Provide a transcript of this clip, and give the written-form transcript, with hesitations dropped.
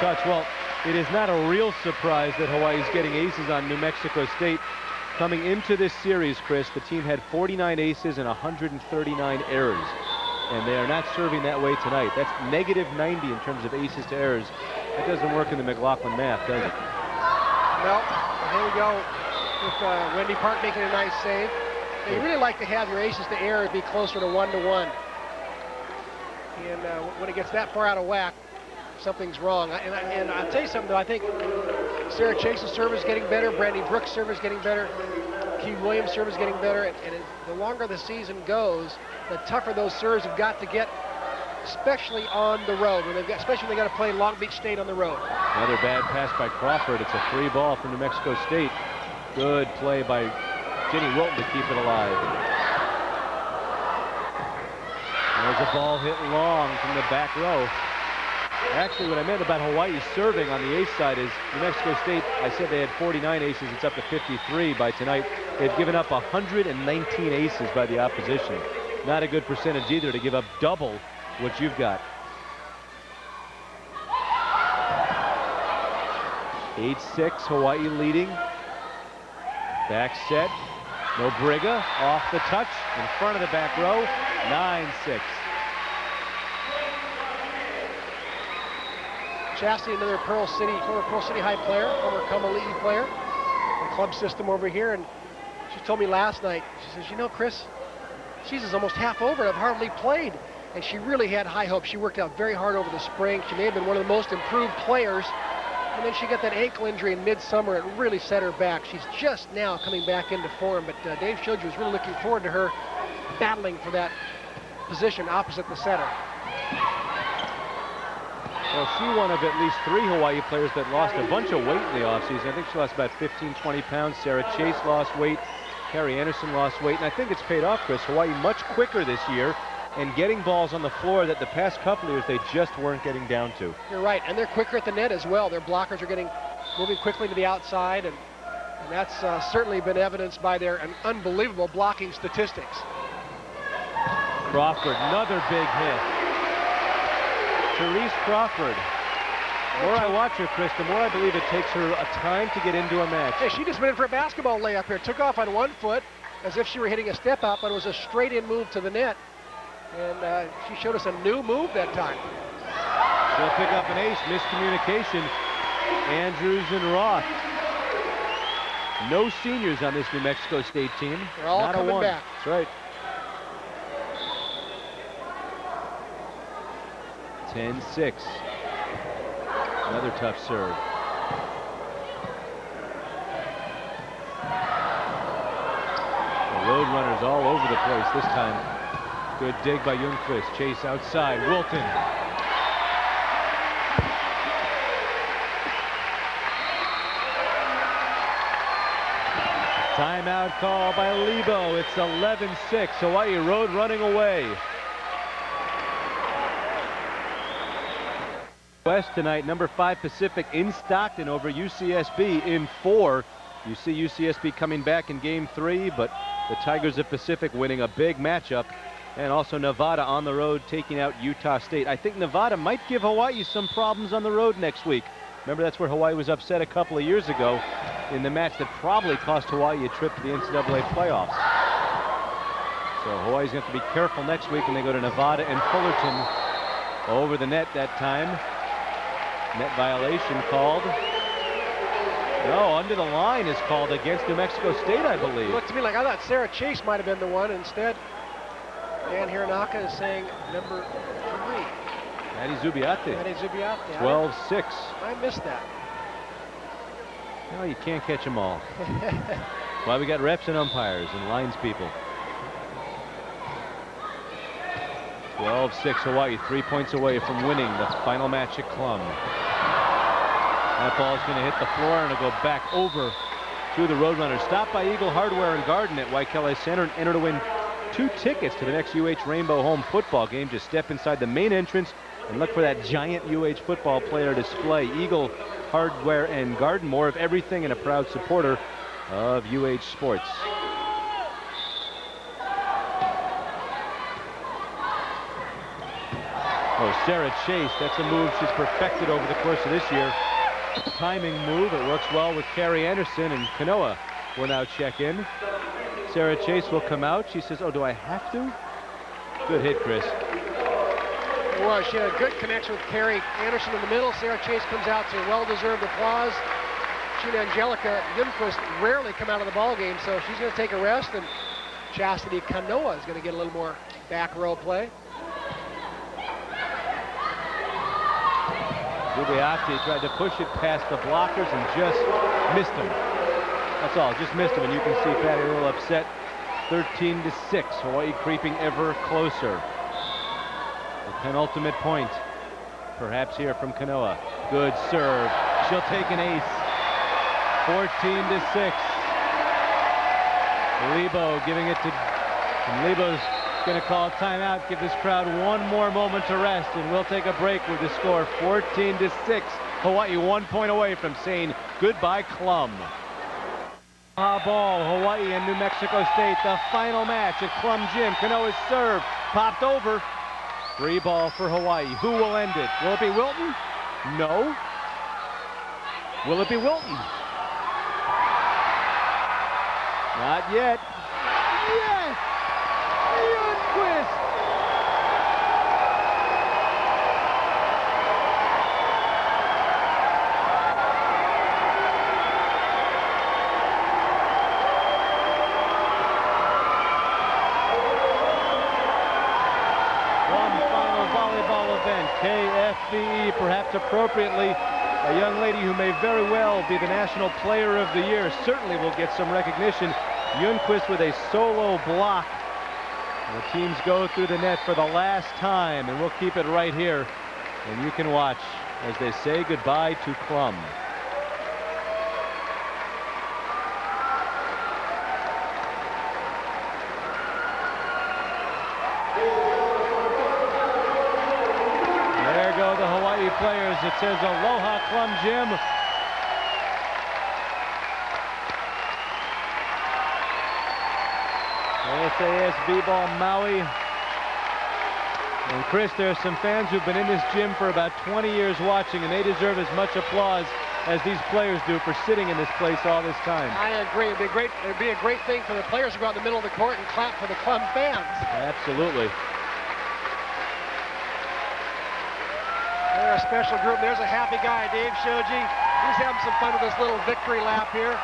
touch. Well, it is not a real surprise that Hawaii is getting aces on New Mexico State. Coming into this series, Chris, the team had 49 aces and 139 errors. And they are not serving that way tonight. That's negative 90 in terms of aces to errors. That doesn't work in the McLaughlin math, does it? No. Here we go with Wendy Park making a nice save. Now, you really like to have your aces to errors be closer to 1-to-1. And when it gets that far out of whack, something's wrong. And I'll tell you something, though. I think Sarah Chase's serve is getting better. Brandy Brooks' serve is getting better. Key Williams' serve is getting better. And the longer the season goes, the tougher those serves have got to get, especially on the road. Especially when they got to play Long Beach State on the road. Another bad pass by Crawford. It's a free ball for New Mexico State. Good play by Jenny Wilton to keep it alive. There's a ball hit long from the back row. Actually, what I meant about Hawaii's serving on the ace side is New Mexico State, I said they had 49 aces. It's up to 53 by tonight. They've given up 119 aces by the opposition. Not a good percentage either to give up double what you've got. 8-6, Hawaii leading. Back set. No Briga. Off the touch. In front of the back row. 9-6. Chastity, another former Pearl City High player, former Kamali'i player, the club system over here. And she told me last night, she says, you know, Chris, she's almost half over and I've hardly played. And she really had high hopes. She worked out very hard over the spring. She may have been one of the most improved players. And then she got that ankle injury in midsummer. It really set her back. She's just now coming back into form. But Dave Shoji was really looking forward to her battling for that position opposite the center. Well, she one of at least 3 Hawaii players that lost a bunch of weight in the offseason. I think she lost about 15, 20 pounds. Sarah Chase lost weight. Carrie Anderson lost weight. And I think it's paid off, Chris. Hawaii much quicker this year and getting balls on the floor that the past couple of years they just weren't getting down to. You're right. And they're quicker at the net as well. Their blockers are moving quickly to the outside. And that's certainly been evidenced by their unbelievable blocking statistics. Crawford, another big hit. Therese Crawford. The more I watch her, Chris, the more I believe it takes her a time to get into a match. Hey, she just went in for a basketball layup here. Took off on one foot as if she were hitting a step out, but it was a straight-in move to the net. And she showed us a new move that time. She'll pick up an ace. Miscommunication. Andrews and Roth. No seniors on this New Mexico State team. They're all coming back. That's right. 10-6. Another tough serve. The road runners all over the place this time. Good dig by Ljungqvist. Chase outside. Wilton. Timeout call by Lebo. It's 11-6. Hawaii road running away. West tonight, number 5 Pacific in Stockton over UCSB in 4. You see UCSB coming back in game 3, but the Tigers of Pacific winning a big matchup. And also Nevada on the road taking out Utah State. I think Nevada might give Hawaii some problems on the road next week. Remember, that's where Hawaii was upset a couple of years ago in the match that probably cost Hawaii a trip to the NCAA playoffs. So Hawaii's going to have to be careful next week when they go to Nevada and Fullerton. Over the net that time. Net violation called. No, under the line is called against New Mexico State, I believe. It looked to me like I thought Sarah Chase might have been the one. Instead, Dan Hironaka is saying number 3. Maddie Zubiate. 12-6. I missed that. No, you can't catch them all. Why we got refs and umpires and lines people. 12-6 Hawaii, 3 points away from winning the final match at Klum. That ball's going to hit the floor and it'll go back over to the Roadrunners. Stopped by Eagle Hardware and Garden at Waikele Center and enter to win 2 tickets to the next UH Rainbow Home football game. Just step inside the main entrance and look for that giant UH football player display. Eagle Hardware and Garden, more of everything and a proud supporter of UH sports. Oh, Sarah Chase, that's a move she's perfected over the course of this year. Timing move, it works well with Carrie Anderson, and Kanoa will now check in. Sarah Chase will come out. She says, oh, do I have to? Good hit, Chris. It was. She had a good connection with Carrie Anderson in the middle. Sarah Chase comes out to well-deserved applause. She and Angelica Lundqvist rarely come out of the ball game, so she's going to take a rest, and Chastity Kanoa is going to get a little more back row play. Dubiati tried to push it past the blockers and just missed him. That's all, just missed him, and you can see Patty a little upset. 13-6, Hawaii creeping ever closer. The penultimate point, perhaps here from Kanoa. Good serve, she'll take an ace. 14-6. Lebo giving it to, and Lebo's going to call a timeout, give this crowd one more moment to rest, and we'll take a break with the score 14-6. Hawaii 1 point away from saying goodbye, Klum. Ball, Hawaii and New Mexico State, the final match at Klum Gym. Kanoa's serve popped over. Free ball for Hawaii. Who will end it? Will it be Wilton? No. Will it be Wilton? Not yet. Yes! Lundqvist! One final volleyball event, KFVE, perhaps appropriately. A young lady who may very well be the National Player of the Year, certainly will get some recognition. Lundqvist with a solo block. And the teams go through the net for the last time, and we'll keep it right here. And you can watch as they say goodbye to Klum. There go the Hawaii players. It says Aloha Klum Gym. SAS B-ball Maui. And Chris, there are some fans who've been in this gym for about 20 years watching, and they deserve as much applause as these players do for sitting in this place all this time. I agree. It'd be a great thing for the players to go out in the middle of the court and clap for the Klum fans. Absolutely. They're a special group. There's a happy guy, Dave Shoji. He's having some fun with this little victory lap here.